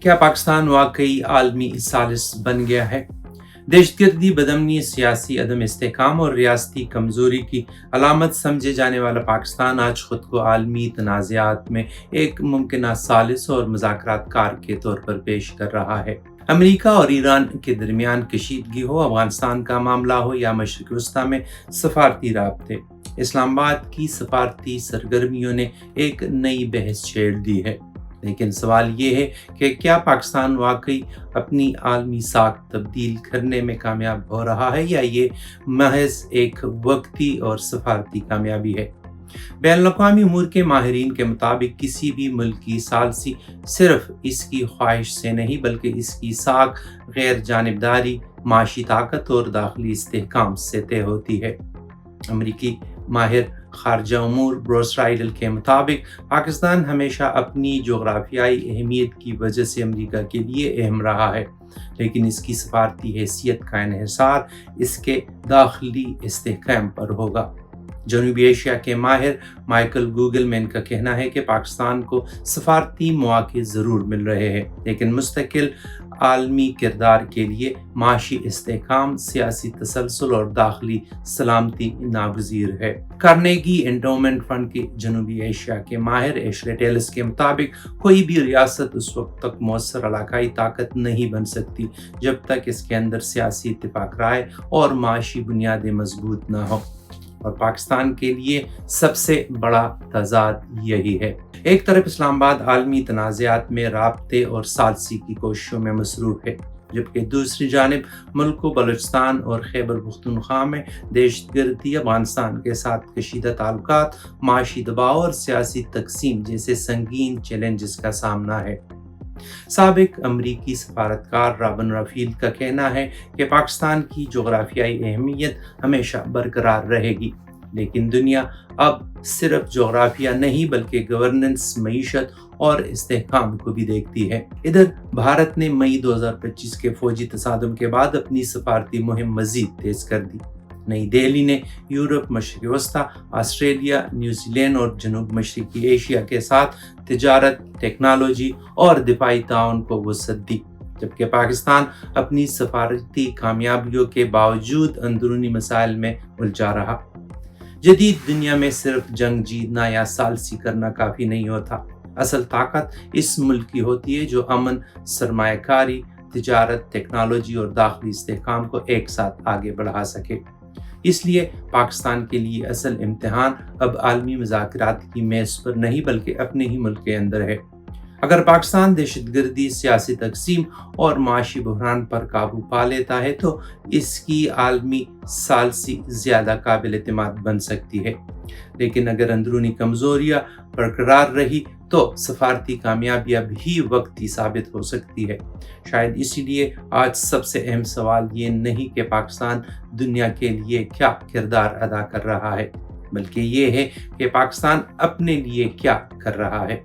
क्या पाकिस्तान वाकई आलमी सालिस बन गया है? दहशतगर्दी, बदअमनी, सियासी अदम इस्तेहकाम और रियासती कमजोरी की अलामत समझे जाने वाला पाकिस्तान आज खुद को आलमी तनाज़ात में एक मुमकिन सालिस और मुज़ाकरात कार के तौर पर पेश कर रहा है। अमेरिका और ईरान के दरमियान कशीदगी हो, अफगानिस्तान का मामला हो या मशरिक़ वस्ता में सफारती राब्ते, इस्लामाबाद की सफारती सरगर्मियों ने एक नई बहस छेड़ दी है। लेकिन सवाल ये है कि क्या पाकिस्तान वाकई अपनी आलमी साख तब्दील करने में कामयाब हो रहा है या ये महज एक वक्ती और सफारती कामयाबी है। बैनुल-अक़वामी उमूर के माहिरीन के मुताबिक किसी भी मुल्क की सालसी सिर्फ इसकी ख्वाहिश से नहीं बल्कि इसकी साख गैर जानिबदारी, माशी ताकत और दाखिली इस्तेहकाम से तय होती है। अमरीकी माहिर खारजा उमूर ब्रूस राइडल के मुताबिक पाकिस्तान हमेशा अपनी जोग्राफियाई अहमियत की वजह से अमेरिका के लिए अहम रहा है, लेकिन इसकी सफारती हैसियत का इन्हिसार इसके दाखिली इस्तेहकाम पर होगा। जनूबी एशिया के माहिर माइकल गूगलमैन का कहना है कि पाकिस्तान को सफारती मौके ज़रूर मिल रहे हैं, लेकिन मुस्तकिल आलमी किरदार के लिए माशी इस्तेहकाम, सियासी तसलसल और दाखिली सलामती नागज़ीर है। कार्नेगी एंडोमेंट फंड के जनूबी एशिया के माहिर एशले टेलिस के मुताबिक कोई भी रियासत उस वक्त तक मौसर इलाकाई ताकत नहीं बन सकती जब तक इसके अंदर सियासी इत्तेफाक राय और माशी बुनियादें मजबूत न हो, और पाकिस्तान के लिए सबसे बड़ा तजाद यही है। एक तरफ इस्लामाबाद आलमी तनाज़ात में राब्ते और सालसी की कोशिशों में मसरूफ़ है, जबकि दूसरी जानिब मुल्क को बलूचिस्तान और खैबर पख्तूनख्वा में दहशतगर्दी, अफगानिस्तान के साथ कशीदा ताल्लुकात, माशी दबाव और सियासी तकसीम जैसे संगीन चैलेंजेस का सामना है। साबिक अमरीकी सफारतकार रॉबिन राफेल का कहना है कि पाकिस्तान की जोग्राफियाई अहमियत हमेशा बरकरार रहेगी, लेकिन दुनिया अब सिर्फ जोग्राफिया नहीं बल्कि गवर्नेंस, मईशत और इस्तेहकाम को भी देखती है। इधर भारत ने मई 2025 के फौजी तसादुम के बाद अपनी सफारती मुहिम मजीद तेज कर दी। नई दिल्ली ने यूरोप, मशरिक़ वस्ता, ऑस्ट्रेलिया, न्यूजीलैंड और जनूब मशरक़ी एशिया के साथ तिजारत, टेक्नोलॉजी और दिफाई ताउन को वसअत दी, जबकि पाकिस्तान अपनी सफारती कामयाबियों के बावजूद अंदरूनी मसाइल में उलझा रहा। जदीद दुनिया में सिर्फ जंग जीतना या सालसी करना काफ़ी नहीं होता। असल ताकत इस मुल्क की होती है जो अमन, सरमायाकारी, तिजारत, टेक्नोलॉजी और दाखिली इस्तेहकाम को एक साथ आगे बढ़ा सके। इसलिए पाकिस्तान के लिए असल इम्तिहान अब आलमी मुज़ाकरात की मेज़ पर नहीं बल्कि अपने ही मुल्क के अंदर है। अगर पाकिस्तान दहशतगर्दी, सियासी तकसीम और माशी बहरान पर काबू पा लेता है तो इसकी आलमी सालसी ज़्यादा काबिल एतमाद बन सकती है, लेकिन अगर अंदरूनी कमज़ोरियाँ बरकरार रही तो सफारती कामयाबियाँ भी वक्ती साबित हो सकती है। शायद इसीलिए आज सबसे अहम सवाल ये नहीं कि पाकिस्तान दुनिया के लिए क्या किरदार अदा कर रहा है, बल्कि ये है कि पाकिस्तान अपने लिए क्या कर रहा है।